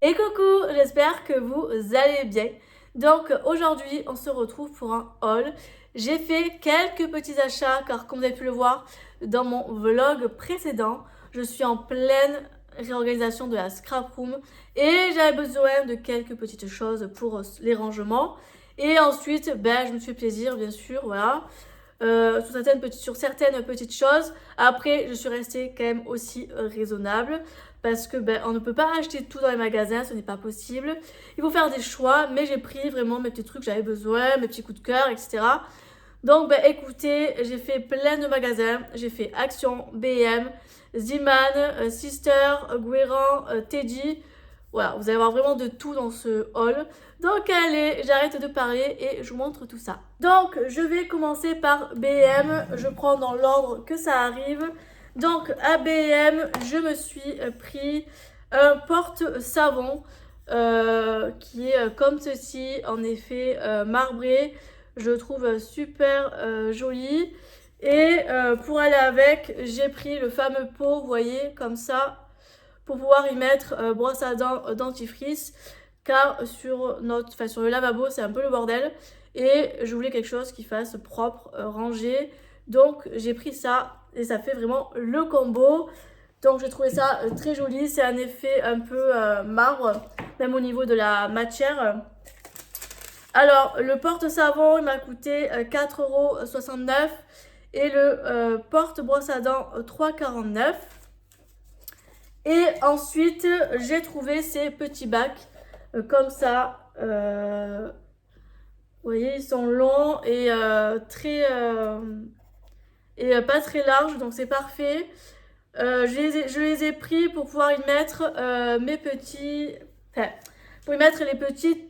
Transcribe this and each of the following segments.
Et coucou, j'espère que vous allez bien. Donc aujourd'hui, on se retrouve pour un haul. J'ai fait quelques petits achats car comme vous avez pu le voir dans mon vlog précédent, je suis en pleine réorganisation de la scrap room et j'avais besoin de quelques petites choses pour les rangements. Et ensuite, je me suis fait plaisir, bien sûr, voilà. Sur certaines petites choses. Après, je suis restée quand même aussi raisonnable parce que on ne peut pas acheter tout dans les magasins, ce n'est pas possible. Il faut faire des choix, mais j'ai pris vraiment mes petits trucs que j'avais besoin, mes petits coups de cœur, etc. Donc, écoutez, j'ai fait plein de magasins. J'ai fait Action, BM, Ziman, Sister, Guérin, Teddy. Voilà, vous allez voir vraiment de tout dans ce haul. Donc allez, j'arrête de parler et je vous montre tout ça. Donc je vais commencer par BM, je prends dans l'ordre que ça arrive. Donc à BM, je me suis pris un porte-savon qui est comme ceci, en effet marbré. Je le trouve super joli. Et pour aller avec, j'ai pris le fameux pot, vous voyez, comme ça, pour pouvoir y mettre brosse à dents, dentifrice, car sur le lavabo c'est un peu le bordel et je voulais quelque chose qui fasse propre, rangé, donc j'ai pris ça et ça fait vraiment le combo. Donc j'ai trouvé ça très joli, c'est un effet un peu marbre, même au niveau de la matière. Alors le porte-savon il m'a coûté 4,69 € et le porte-brosse à dents 3,49 €. Et ensuite, j'ai trouvé ces petits bacs comme ça. Vous voyez, ils sont longs et pas très larges, donc c'est parfait. Je les ai pris pour pouvoir y mettre mes petits... Enfin, pour y mettre les petits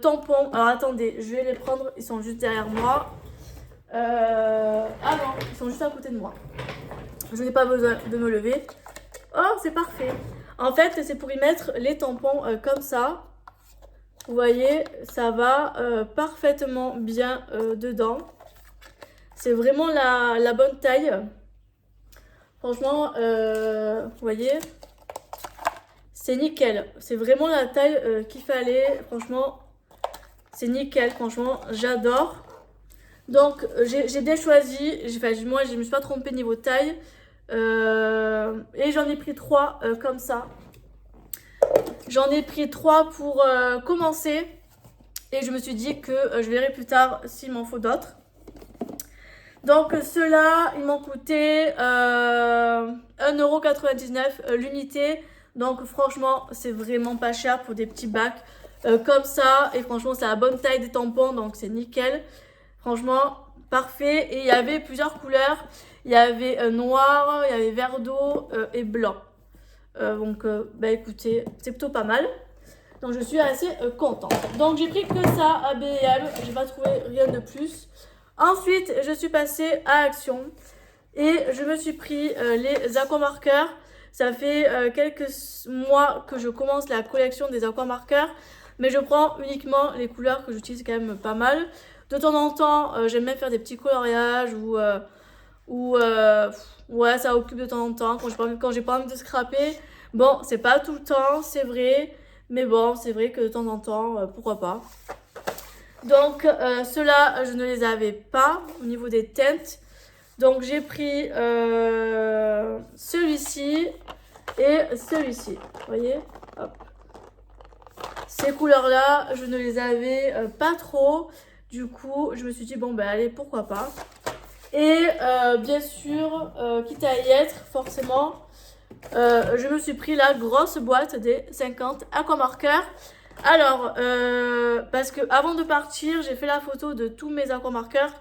tampons. Alors attendez, je vais les prendre, ils sont juste derrière moi. Ah non, ils sont juste à côté de moi. Je n'ai pas besoin de me lever. Oh, c'est parfait. En fait, c'est pour y mettre les tampons comme ça. Vous voyez, ça va parfaitement bien dedans. C'est vraiment la bonne taille. Franchement, vous voyez, c'est nickel. C'est vraiment la taille qu'il fallait. Franchement, c'est nickel. Franchement, j'adore. Donc, j'ai bien choisi. Moi, je ne me suis pas trompée niveau taille. Et j'en ai pris 3 comme ça. J'en ai pris 3 pour commencer. Et je me suis dit que je verrai plus tard s'il m'en faut d'autres. Donc ceux-là, ils m'ont coûté 1,99 € l'unité. Donc franchement, c'est vraiment pas cher pour des petits bacs comme ça. Et franchement, c'est la bonne taille des tampons, donc c'est nickel. Franchement, parfait. Et il y avait plusieurs couleurs. Il y avait noir, il y avait vert d'eau et blanc. Donc, écoutez, c'est plutôt pas mal. Donc, je suis assez contente. Donc, j'ai pris que ça à B&M. J'ai pas trouvé rien de plus. Ensuite, je suis passée à Action. Et je me suis pris les aquamarqueurs. Ça fait quelques mois que je commence la collection des aquamarqueurs. Mais je prends uniquement les couleurs que j'utilise quand même pas mal. De temps en temps, j'aime bien faire des petits coloriages ouais, ça occupe de temps en temps quand j'ai pas envie de scraper. Bon, c'est pas tout le temps, c'est vrai, mais bon, c'est vrai que de temps en temps, pourquoi pas. Donc ceux-là, je ne les avais pas au niveau des teintes. Donc j'ai pris celui-ci et celui-ci. Vous voyez, hop. Ces couleurs-là, je ne les avais pas trop. Du coup, je me suis dit, bon, allez, pourquoi pas. Et bien sûr, quitte à y être, forcément, je me suis pris la grosse boîte des 50 aquamarqueurs. Alors, parce que avant de partir, j'ai fait la photo de tous mes aquamarqueurs.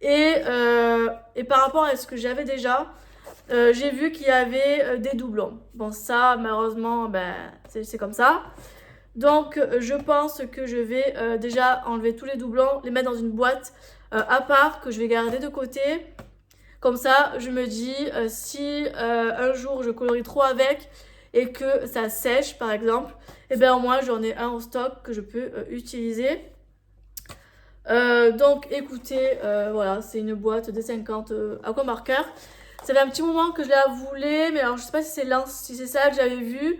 Et par rapport à ce que j'avais déjà, j'ai vu qu'il y avait des doublons. Bon, ça, malheureusement, c'est comme ça. Donc, je pense que je vais déjà enlever tous les doublons, les mettre dans une boîte à part que je vais garder de côté. Comme ça, je me dis, si un jour je colorie trop avec et que ça sèche, par exemple, au moins j'en ai un au stock que je peux utiliser. Donc, écoutez, voilà, c'est une boîte de 50 aquamarqueurs. Ça fait un petit moment que je la voulais, mais alors je sais pas si c'est ça que j'avais vu.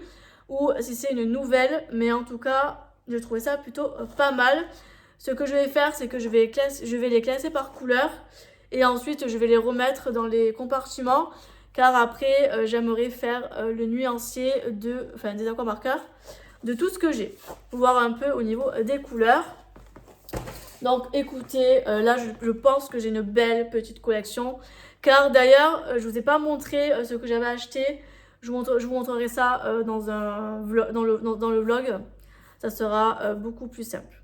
ou si c'est une nouvelle, mais en tout cas, j'ai trouvé ça plutôt pas mal. Ce que je vais faire, c'est que je vais les classer par couleur et ensuite je vais les remettre dans les compartiments car après j'aimerais faire le nuancier des aquamarqueurs de tout ce que j'ai pour voir un peu au niveau des couleurs. Donc écoutez, là je pense que j'ai une belle petite collection car d'ailleurs je vous ai pas montré ce que j'avais acheté. Je vous montrerai ça dans le vlog. Ça sera beaucoup plus simple.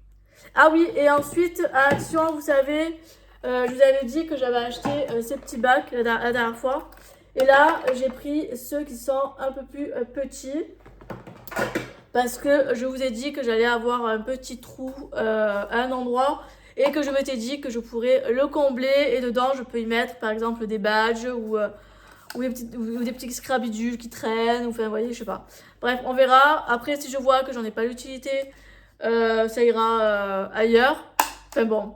Ah oui, et ensuite, à Action, vous savez, je vous avais dit que j'avais acheté ces petits bacs la dernière fois. Et là, j'ai pris ceux qui sont un peu plus petits. Parce que je vous ai dit que j'allais avoir un petit trou à un endroit. Et que je m'étais dit que je pourrais le combler. Et dedans, je peux y mettre, par exemple, des badges ou des petits scrabidules qui traînent. Enfin, vous voyez, je sais pas. Bref, on verra. Après, si je vois que j'en ai pas l'utilité... ça ira ailleurs. Enfin bon,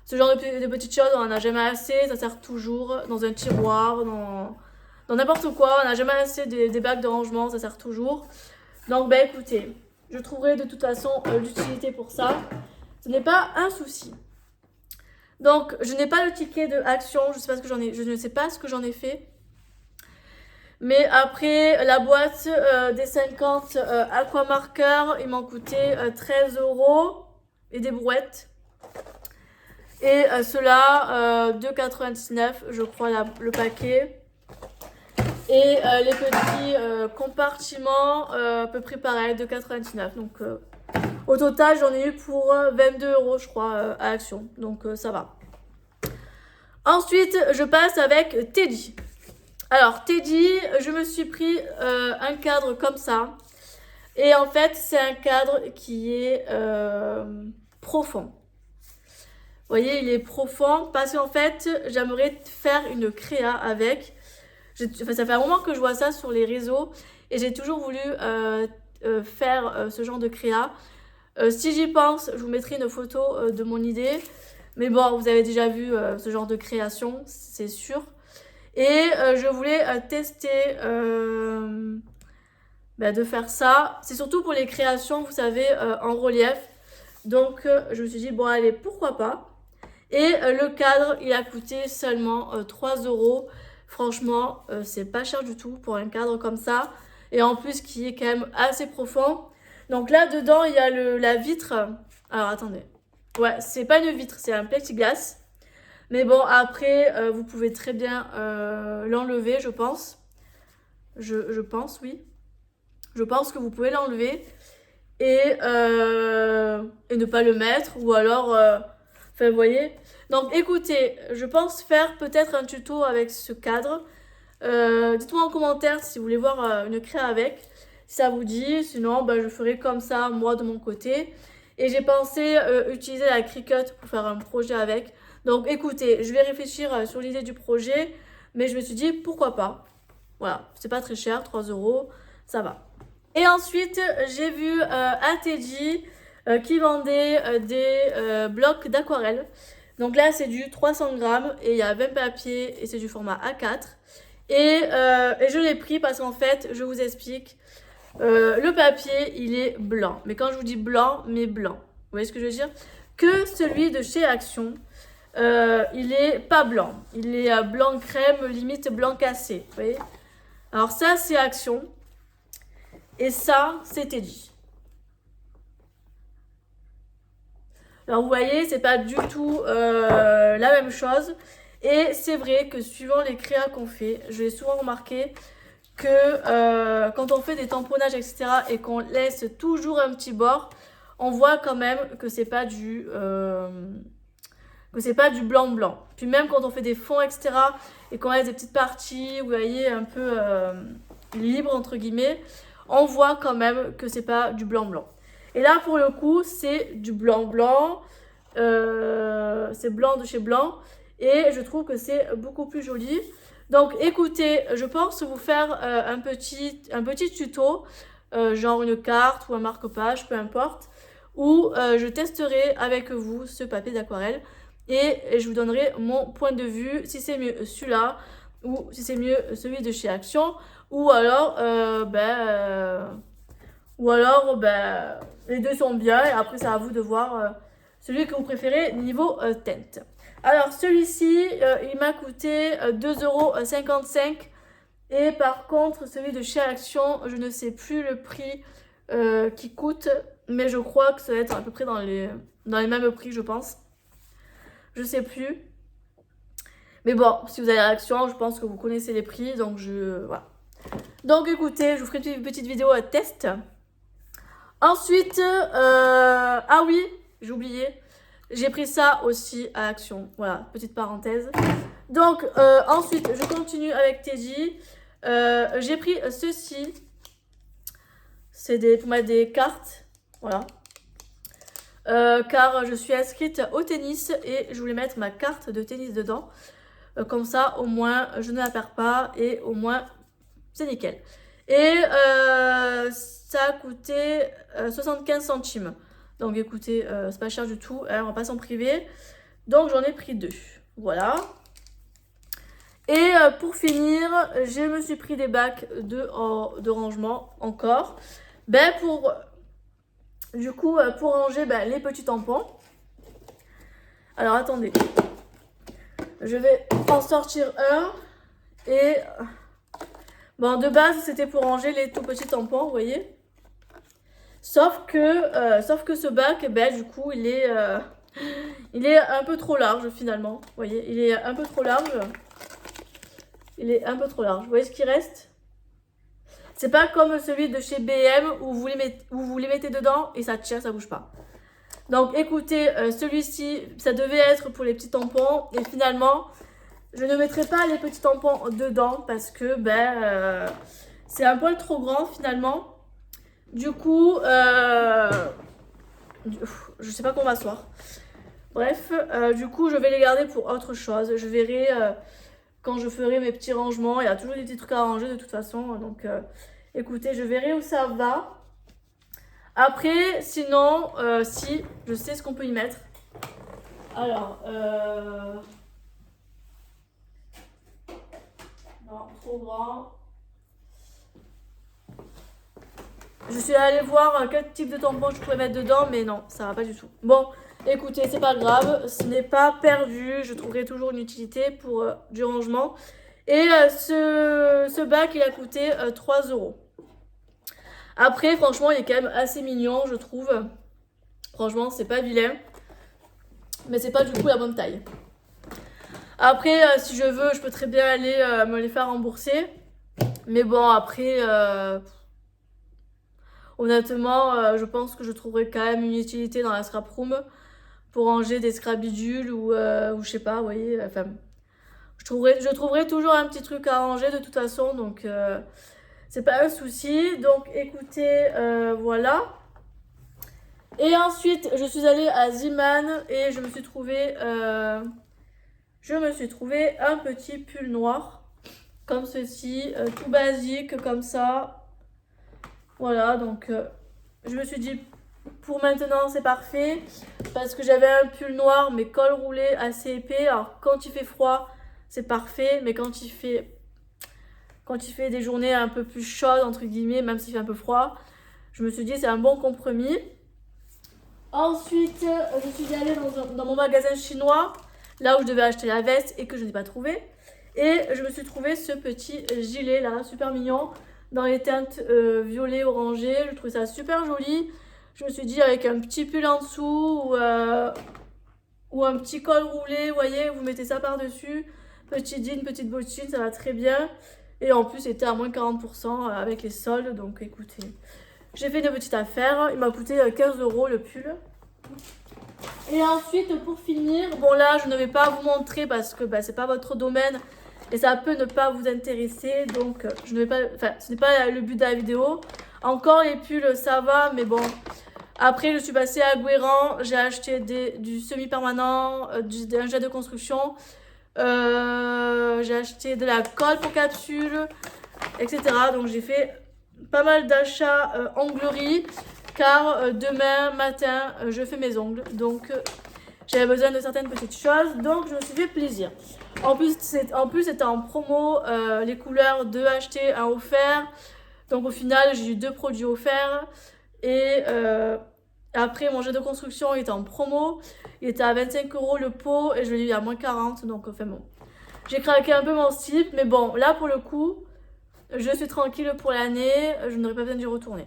ce genre de petites choses, on n'en a jamais assez. Ça sert toujours dans un tiroir, dans n'importe quoi. On n'a jamais assez des bacs de rangement, ça sert toujours. Donc, ben écoutez, je trouverai de toute façon l'utilité pour ça. Ce n'est pas un souci. Donc, je n'ai pas le ticket de Action. Je ne sais pas ce que j'en ai fait. Mais après, la boîte des 50 aquamarqueurs, il m'en coûtait 13 € et des brouettes. Et ceux-là, 2,99 €, je crois, le paquet. Et les petits compartiments, à peu près pareil, 2,99 €. Donc, au total, j'en ai eu pour 22 €, je crois, à Action. Donc, ça va. Ensuite, je passe avec Teddy. Alors, Teddy, je me suis pris un cadre comme ça. Et en fait, c'est un cadre qui est profond. Vous voyez, il est profond parce qu'en fait, j'aimerais faire une créa avec. Ça fait un moment que je vois ça sur les réseaux et j'ai toujours voulu faire ce genre de créa. Si j'y pense, je vous mettrai une photo de mon idée. Mais bon, vous avez déjà vu ce genre de création, c'est sûr. Et je voulais tester de faire ça. C'est surtout pour les créations, vous savez, en relief. Donc, je me suis dit, bon, allez, pourquoi pas. Et le cadre, il a coûté seulement 3 €. Franchement, c'est pas cher du tout pour un cadre comme ça. Et en plus, qui est quand même assez profond. Donc là, dedans, il y a la vitre. Alors, attendez. Ouais, c'est pas une vitre, c'est un plexiglas. Mais bon, après, vous pouvez très bien l'enlever, je pense. Je pense, oui. Je pense que vous pouvez l'enlever et ne pas le mettre. Ou alors, enfin, vous voyez. Donc, écoutez, je pense faire peut-être un tuto avec ce cadre. Dites-moi en commentaire si vous voulez voir une créa avec. Si ça vous dit. Sinon, je ferai comme ça, moi, de mon côté. Et j'ai pensé utiliser la Cricut pour faire un projet avec. Donc écoutez, je vais réfléchir sur l'idée du projet, mais je me suis dit pourquoi pas. Voilà, c'est pas très cher, 3 €, ça va. Et ensuite, j'ai vu à Teddy qui vendait des blocs d'aquarelle. Donc là, c'est du 300 grammes et il y a 20 papiers et c'est du format A4. Et je l'ai pris parce qu'en fait, je vous explique, le papier, il est blanc. Mais quand je vous dis blanc, mais blanc. Vous voyez ce que je veux dire? Que celui de chez Action. Il est pas blanc. Il est blanc crème, limite blanc cassé. Vous voyez? Alors ça, c'est Action. Et ça, c'est Teddy. Alors vous voyez, c'est pas du tout la même chose. Et c'est vrai que suivant les créas qu'on fait, je l'ai souvent remarqué que quand on fait des tamponnages, etc. et qu'on laisse toujours un petit bord, on voit quand même que c'est pas du blanc. Puis même quand on fait des fonds, etc. et qu'on laisse des petites parties, vous voyez, un peu libre entre guillemets, on voit quand même que c'est pas du blanc. Et là, pour le coup, c'est du blanc. C'est blanc de chez Blanc. Et je trouve que c'est beaucoup plus joli. Donc, écoutez, je pense vous faire un petit tuto, genre une carte ou un marque-page, peu importe, où je testerai avec vous ce papier d'aquarelle. Et je vous donnerai mon point de vue, si c'est mieux celui-là, ou si c'est mieux celui de chez Action, ou alors, Ou alors, ben, les deux sont bien. Et après, c'est à vous de voir celui que vous préférez niveau teinte. Alors, celui-ci, il m'a coûté 2,55 €. Et par contre, celui de chez Action, je ne sais plus le prix qui coûte. Mais je crois que ça va être à peu près dans les mêmes prix, je pense. Je sais plus. Mais bon, si vous avez Action, je pense que vous connaissez les prix. Donc, voilà. Donc, écoutez, je vous ferai une petite vidéo à test. Ensuite, ah oui, j'ai oublié. J'ai pris ça aussi à Action. Voilà, petite parenthèse. Donc, ensuite, je continue avec Teddy. J'ai pris ceci. C'est pour mettre des cartes. Voilà. Car je suis inscrite au tennis et je voulais mettre ma carte de tennis dedans. Comme ça, au moins, je ne la perds pas et au moins, c'est nickel. Et ça a coûté 75 centimes. Donc écoutez, c'est pas cher du tout. Hein, on va pas s'en priver. Donc j'en ai pris 2. Voilà. Et pour finir, je me suis pris des bacs de rangement encore. Ben du coup, pour ranger les petits tampons. Alors attendez. Je vais en sortir un. Et bon, de base, c'était pour ranger les tout petits tampons, vous voyez. Sauf que ce bac, du coup, il est un peu trop large finalement. Vous voyez, il est un peu trop large. Il est un peu trop large. Vous voyez ce qui reste? C'est pas comme celui de chez BM où vous les mettez dedans et ça tient, ça bouge pas. Donc écoutez, celui-ci, ça devait être pour les petits tampons. Et finalement, je ne mettrai pas les petits tampons dedans parce que c'est un poil trop grand finalement. Du coup, je sais pas qu'on va s'asseoir. Bref, du coup, je vais les garder pour autre chose. Je verrai quand je ferai mes petits rangements. Il y a toujours des petits trucs à ranger de toute façon. Donc, écoutez, je verrai où ça va. Après, sinon, si, je sais ce qu'on peut y mettre. Alors, non, trop grand. Je suis allée voir quel type de tampon je pourrais mettre dedans, mais non, ça va pas du tout. Bon, écoutez, c'est pas grave, ce n'est pas perdu. Je trouverai toujours une utilité pour du rangement. Et ce bac, il a coûté 3 €. Après, franchement, il est quand même assez mignon, je trouve. Franchement, c'est pas vilain. Mais c'est pas du coup la bonne taille. Après, si je veux, je peux très bien aller me les faire rembourser. Mais bon, après, honnêtement, je pense que je trouverai quand même une utilité dans la scrap room pour ranger des scrap bidules ou je sais pas, vous voyez. Enfin, je trouverai toujours un petit truc à ranger de toute façon, donc c'est pas un souci. Donc écoutez, voilà. Et ensuite, je suis allée à Ziman et je me suis trouvé un petit pull noir comme ceci, tout basique comme ça. Voilà, donc je me suis dit pour maintenant c'est parfait parce que j'avais un pull noir mais col roulé assez épais. Alors quand il fait froid c'est parfait, mais quand il fait des journées un peu plus chaudes entre guillemets, même s'il fait un peu froid, je me suis dit c'est un bon compromis. Ensuite je suis allée dans mon magasin chinois, là où je devais acheter la veste et que je n'ai pas trouvé. Et je me suis trouvé ce petit gilet là, super mignon, dans les teintes violet orangé. Je trouve ça super joli. Je me suis dit avec un petit pull en dessous ou un petit col roulé, vous voyez, vous mettez ça par dessus, petit jean, petite bottine, ça va très bien. Et en plus c'était à moins 40% avec les soldes, donc écoutez, j'ai fait une petite affaire. Il m'a coûté 15 € le pull. Et ensuite pour finir, bon là je ne vais pas vous montrer parce que c'est pas votre domaine et ça peut ne pas vous intéresser, donc je ne vais pas, ce n'est pas le but de la vidéo. Encore les pulls ça va, mais bon. Après je suis passée à Guérand, j'ai acheté du semi-permanent, un jet de construction, j'ai acheté de la colle pour capsule, etc. Donc j'ai fait pas mal d'achats onglerie, car demain matin je fais mes ongles, donc j'avais besoin de certaines petites choses, donc je me suis fait plaisir. En plus c'était en promo, les couleurs 2 achetés 1 offert. Donc au final, j'ai eu 2 produits offerts. Et après, mon jet de construction était en promo. Il était à 25 € le pot et je l'ai eu à moins 40. Donc enfin bon. J'ai craqué un peu mon slip. Mais bon, là pour le coup, je suis tranquille pour l'année. Je n'aurais pas besoin d'y retourner.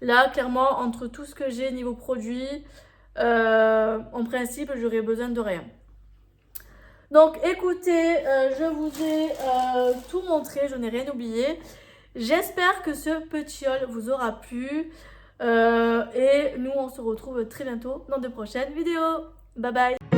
Là, clairement, entre tout ce que j'ai niveau produit, en principe, j'aurais besoin de rien. Donc écoutez, je vous ai tout montré, je n'ai rien oublié. J'espère que ce petit haul vous aura plu. Et nous, on se retrouve très bientôt dans de prochaines vidéos. Bye bye!